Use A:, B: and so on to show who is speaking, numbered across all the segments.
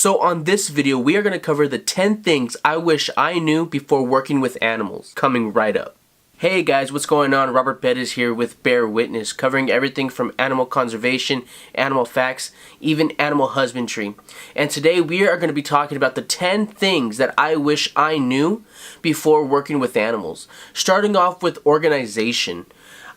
A: So on this video, we are going to cover the 10 things I wish I knew before working with animals, coming right up. Hey guys, what's going on? Robert Bettis here with Bear Witness, covering everything from animal conservation, animal facts, even animal husbandry. And today we are going to be talking about the 10 things that I wish I knew before working with animals. Starting off with organization.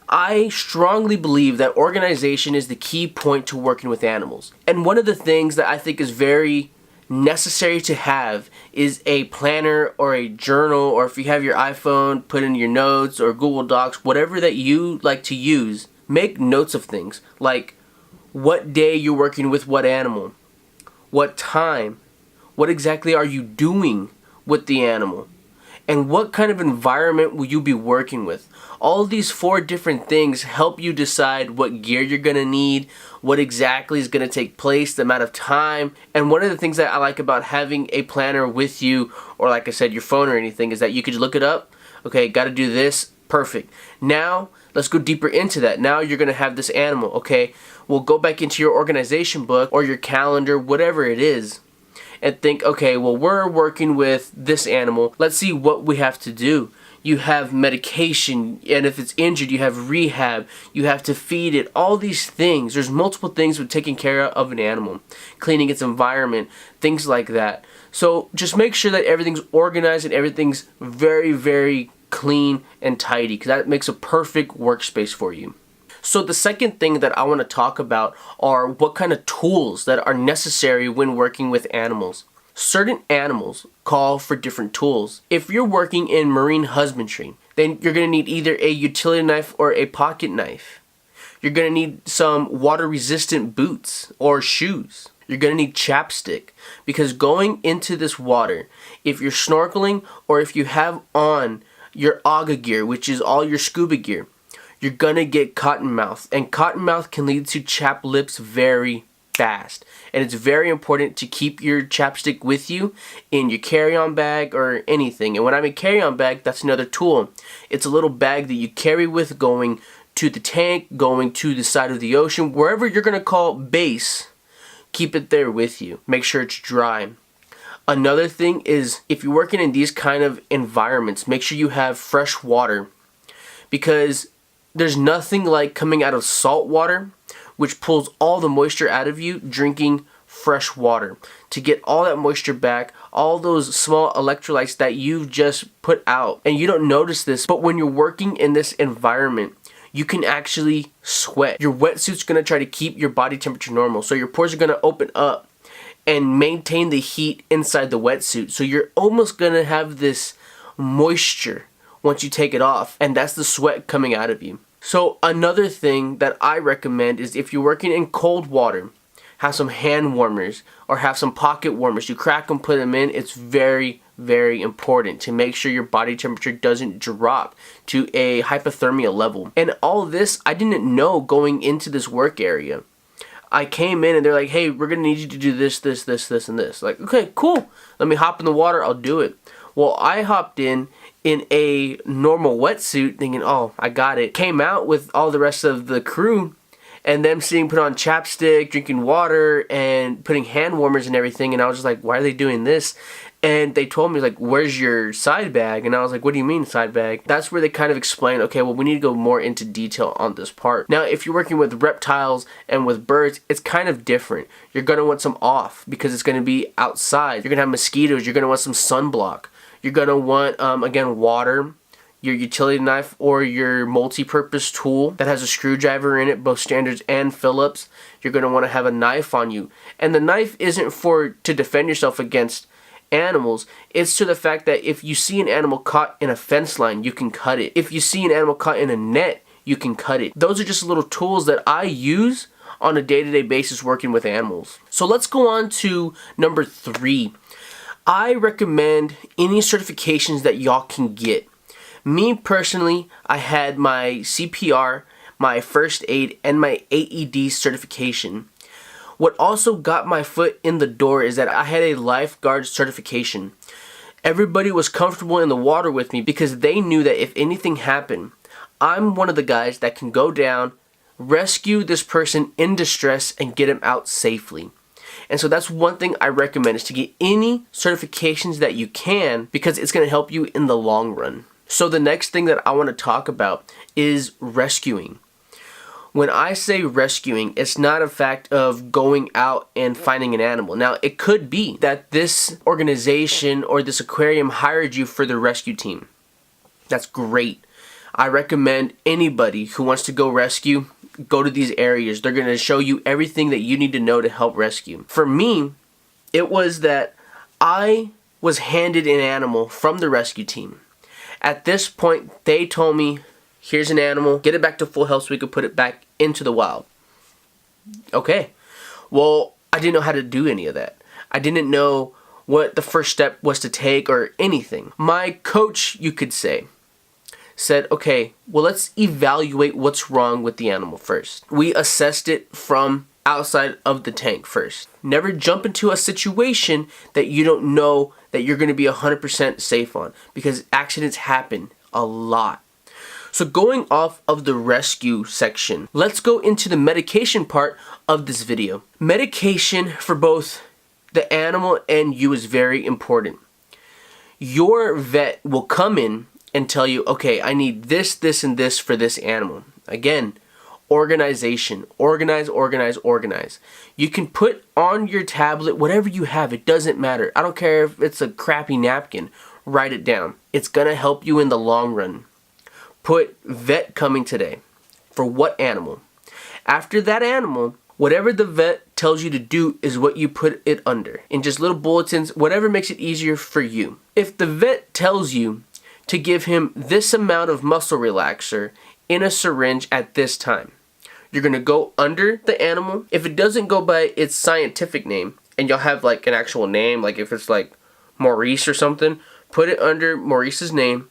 A: I strongly believe that organization is the key point to working with animals. And one of the things that I think is very necessary to have is a planner or a journal, or if you have your iPhone, put in your notes or Google Docs, whatever that you like to use. Make notes of things like what day you're working with what animal, what time, what exactly are you doing with the animal, and what kind of environment will you be working with. All of these 4 different things help you decide what gear you're going to need, what exactly is going to take place, the amount of time. And one of the things that I like about having a planner with you, or like I said, your phone or anything, is that you could look it up. Okay, got to do this. Perfect. Now, let's go deeper into that. Now you're going to have this animal. Okay, well, go back into your organization book or your calendar, whatever it is, and think, okay, well, we're working with this animal. Let's see what we have to do. You have medication, and if it's injured, you have rehab. You have to feed it. All these things. There's multiple things with taking care of an animal, cleaning its environment, things like that. So just make sure that everything's organized and everything's very, very clean and tidy, because that makes a perfect workspace for you. So the second thing that I want to talk about are what kind of tools that are necessary when working with animals. Certain animals call for different tools. If you're working in marine husbandry, then you're going to need either a utility knife or a pocket knife. You're going to need some water-resistant boots or shoes. You're going to need chapstick, because going into this water, if you're snorkeling or if you have on your AGA gear, which is all your scuba gear, you're going to get cottonmouth, and cottonmouth can lead to chapped lips very fast. And it's very important to keep your chapstick with you in your carry-on bag or anything. And when I mean carry-on bag, that's another tool. It's a little bag that you carry with going to the tank, going to the side of the ocean, wherever you're going to call base. Keep it there with you. Make sure it's dry. Another thing is, if you're working in these kind of environments, make sure you have fresh water, because there's nothing like coming out of salt water, which pulls all the moisture out of you, drinking fresh water to get all that moisture back, all those small electrolytes that you've just put out. And you don't notice this, but when you're working in this environment, you can actually sweat. Your wetsuit's going to try to keep your body temperature normal, so your pores are going to open up and maintain the heat inside the wetsuit. So you're almost going to have this moisture once you take it off, and that's the sweat coming out of you. So another thing that I recommend is, if you're working in cold water, have some hand warmers or have some pocket warmers. You crack them, put them in. It's very, very important to make sure your body temperature doesn't drop to a hypothermia level. And all of this, I didn't know going into this work area. I came in and they're like, hey, we're going to need you to do this, this, this, this, and this. Like, okay, cool. Let me hop in the water. I'll do it. Well, I hopped in a normal wetsuit thinking, oh, I got it. Came out with all the rest of the crew, and them seeing put on chapstick, drinking water, and putting hand warmers and everything. And I was just like, why are they doing this? And they told me, like, where's your side bag? And I was like, what do you mean side bag? That's where they kind of explain, okay, well, we need to go more into detail on this part. Now, if you're working with reptiles and with birds, it's kind of different. You're going to want some off, because it's going to be outside. You're going to have mosquitoes. You're going to want some sunblock. You're going to want, again, water, your utility knife or your multi-purpose tool that has a screwdriver in it, both standards and Phillips. You're going to want to have a knife on you. And the knife isn't to defend yourself against animals. It's to the fact that if you see an animal caught in a fence line, you can cut it. If you see an animal caught in a net, you can cut it. Those are just little tools that I use on a day-to-day basis working with animals. So let's go on to number 3. I recommend any certifications that y'all can get. Me personally, I had my CPR, my first aid, and my AED certification. What also got my foot in the door is that I had a lifeguard certification. Everybody was comfortable in the water with me because they knew that if anything happened, I'm one of the guys that can go down, rescue this person in distress, and get him out safely. And so that's one thing I recommend, is to get any certifications that you can, because it's going to help you in the long run. So the next thing that I want to talk about is rescuing. When I say rescuing, it's not a fact of going out and finding an animal. Now, it could be that this organization or this aquarium hired you for the rescue team. That's great. I recommend anybody who wants to go rescue, go to these areas. They're going to show you everything that you need to know to help rescue. For me, it was that I was handed an animal from the rescue team. At this point, they told me, here's an animal, get it back to full health so we could put it back into the wild. Okay. Well, I didn't know how to do any of that. I didn't know what the first step was to take or anything. My coach, you could say, said, okay, well, let's evaluate what's wrong with the animal first. We assessed it from outside of the tank first. Never jump into a situation that you don't know that you're going to be 100% safe on, because accidents happen a lot. So going off of the rescue section, let's go into the medication part of this video. Medication for both the animal and you is very important. Your vet will come in and tell you, okay, I need this, this, and this for this animal. Again, organization. Organize, organize, organize. You can put on your tablet whatever you have. It doesn't matter. I don't care if it's a crappy napkin. Write it down. It's going to help you in the long run. Put vet coming today. For what animal? After that animal, whatever the vet tells you to do is what you put it under. In just little bulletins, whatever makes it easier for you. If the vet tells you to give him this amount of muscle relaxer in a syringe at this time, you're going to go under the animal. If it doesn't go by its scientific name, and you'll have like an actual name, like if it's like Maurice or something, put it under Maurice's name.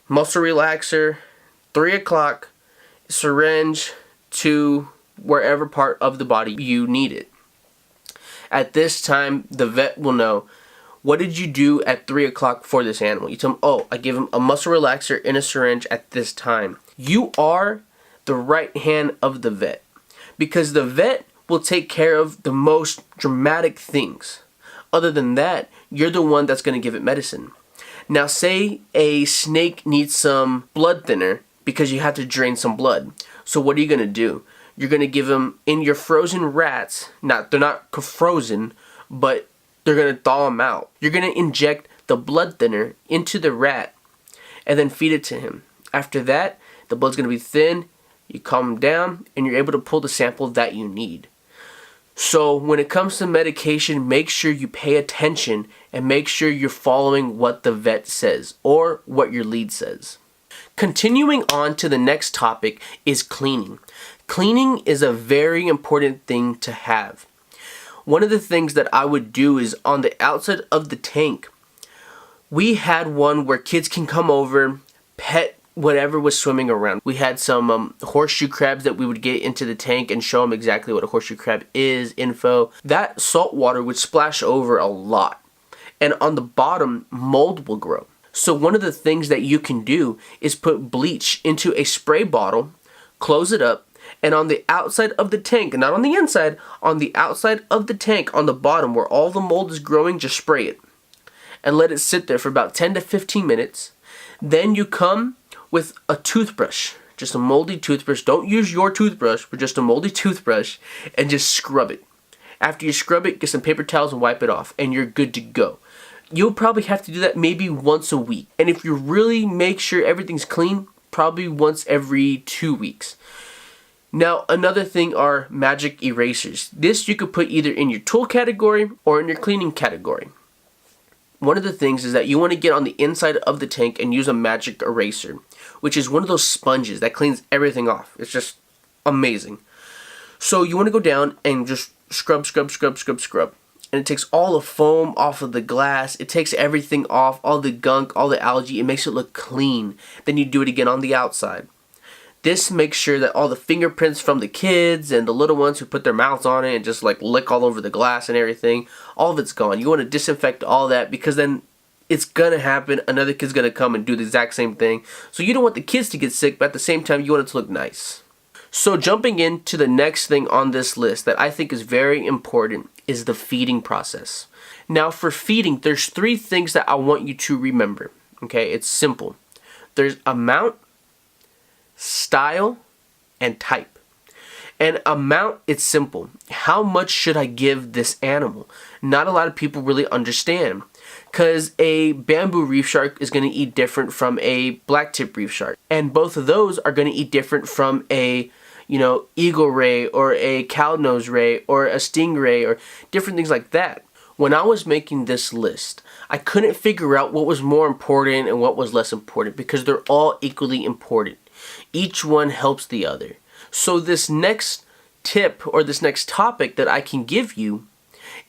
A: Muscle relaxer, 3 o'clock, syringe to wherever part of the body you need it. At this time, the vet will know, what did you do at 3 o'clock for this animal? You tell them, oh, I gave him a muscle relaxer in a syringe at this time. You are the right hand of the vet, because the vet will take care of the most dramatic things. Other than that, you're the one that's going to give it medicine. Now, say a snake needs some blood thinner because you have to drain some blood. So what are you going to do? You're going to give them in your frozen rats. They're not frozen, but they're going to thaw them out. You're going to inject the blood thinner into the rat and then feed it to him. After that, the blood's going to be thin. You calm him down and you're able to pull the sample that you need. So when it comes to medication, make sure you pay attention and make sure you're following what the vet says or what your lead says. Continuing on to the next topic is cleaning. Cleaning is a very important thing to have. One of the things that I would do is on the outside of the tank, we had one where kids can come over, pet whatever was swimming around. We had some horseshoe crabs that we would get into the tank and show them exactly what a horseshoe crab is, info. That salt water would splash over a lot. And on the bottom, mold will grow. So one of the things that you can do is put bleach into a spray bottle, close it up, and on the outside of the tank, not on the inside, on the outside of the tank, on the bottom where all the mold is growing, just spray it. And let it sit there for about 10 to 15 minutes. Then you come with a toothbrush, just a moldy toothbrush. Don't use your toothbrush, but just a moldy toothbrush, and just scrub it. After you scrub it, get some paper towels and wipe it off, and you're good to go. You'll probably have to do that maybe once a week. And if you really make sure everything's clean, probably once every 2 weeks. Now, another thing are magic erasers. This you could put either in your tool category or in your cleaning category. One of the things is that you want to get on the inside of the tank and use a magic eraser, which is one of those sponges that cleans everything off. It's just amazing. So you want to go down and just scrub, scrub, scrub, scrub, scrub. And it takes all the foam off of the glass. It takes everything off, all the gunk, all the algae. It makes it look clean. Then you do it again on the outside. This makes sure that all the fingerprints from the kids and the little ones who put their mouths on it and just like lick all over the glass and everything, all of it's gone. You want to disinfect all that because then it's going to happen. Another kid's going to come and do the exact same thing. So you don't want the kids to get sick, but at the same time you want it to look nice. So jumping into the next thing on this list that I think is very important is the feeding process. Now for feeding, there's 3 things that I want you to remember. Okay, it's simple. There's amount, style, and type. And amount, it's simple. How much should I give this animal? Not a lot of people really understand, because a bamboo reef shark is going to eat different from a black tip reef shark, and both of those are going to eat different from a eagle ray or a cow nose ray or a stingray or different things like that. When I was making this list, I couldn't figure out what was more important and what was less important, because they're all equally important. Each one helps the other. So this next tip or this next topic that I can give you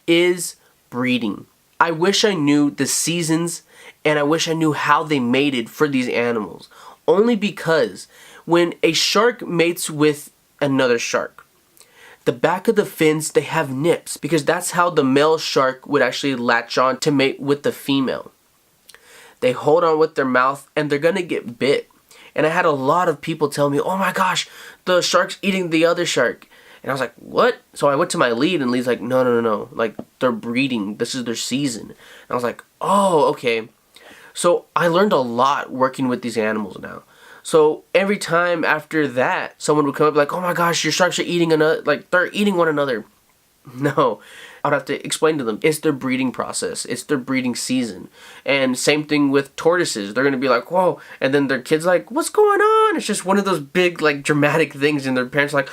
A: is breeding. I wish I knew the seasons, and I wish I knew how they mated for these animals. Only because when a shark mates with another shark, the back of the fins, they have nips, because that's how the male shark would actually latch on to mate with the female. They hold on with their mouth and they're gonna get bit. And I had a lot of people tell me, oh my gosh, the shark's eating the other shark. And I was like, what? So I went to my lead, and lead's like, no. Like, they're breeding. This is their season. And I was like, oh, okay. So I learned a lot working with these animals now. So every time after that, someone would come up like, oh my gosh, your sharks are eating another, like, they're eating one another. No, I would have to explain to them, it's their breeding process, it's their breeding season. And same thing with tortoises. They're gonna be like, whoa, and then their kids like, what's going on? It's just one of those big, like, dramatic things, and their parents like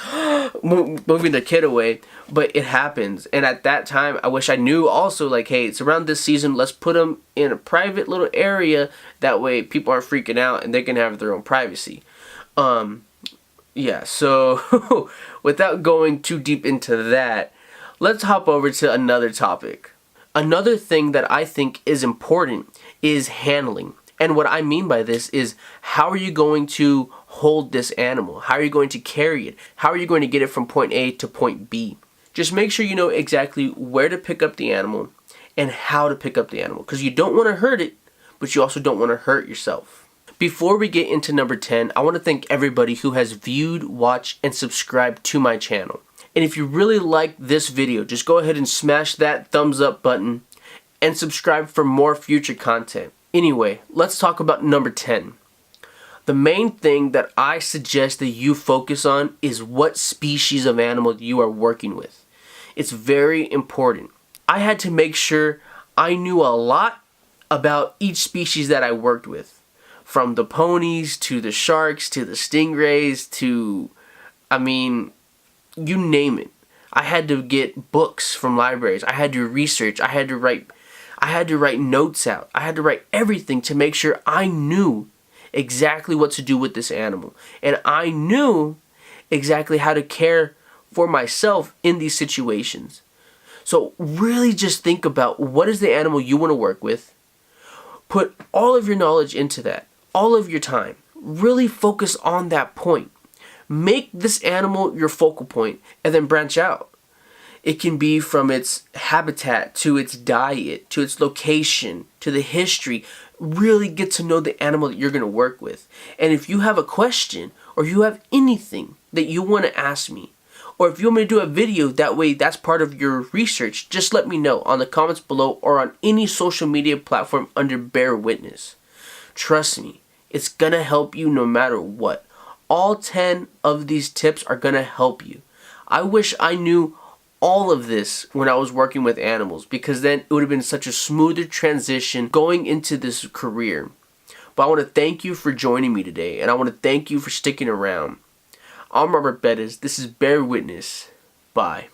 A: moving their kid away. But it happens. And at that time, I wish I knew also, like, hey, it's around this season, let's put them in a private little area, that way people aren't freaking out and they can have their own privacy. Yeah, so without going too deep into that, let's hop over to another topic. Another thing that I think is important is handling. And what I mean by this is, how are you going to hold this animal? How are you going to carry it? How are you going to get it from point A to point B? Just make sure you know exactly where to pick up the animal and how to pick up the animal, because you don't want to hurt it, but you also don't want to hurt yourself. Before we get into number 10, I want to thank everybody who has viewed, watched, and subscribed to my channel. And if you really like this video, just go ahead and smash that thumbs up button and subscribe for more future content. Anyway, let's talk about number 10. The main thing that I suggest that you focus on is what species of animal you are working with. It's very important. I had to make sure I knew a lot about each species that I worked with. From the ponies to the sharks to the stingrays to, you name it. I had to get books from libraries. I had to research. I had to write notes out. I had to write everything to make sure I knew exactly what to do with this animal. And I knew exactly how to care for myself in these situations. So really just think about, what is the animal you want to work with? Put all of your knowledge into that. All of your time. Really focus on that point. Make this animal your focal point and then branch out. It can be from its habitat to its diet to its location to the history. Really get to know the animal that you're going to work with. And if you have a question or you have anything that you want to ask me, or if you want me to do a video, that way that's part of your research, just let me know on the comments below or on any social media platform under Bear Witness. Trust me, it's going to help you no matter what. All 10 of these tips are going to help you. I wish I knew all of this when I was working with animals, because then it would have been such a smoother transition going into this career. But I want to thank you for joining me today, and I want to thank you for sticking around. I'm Robert Bettis. This is Bear Witness. Bye.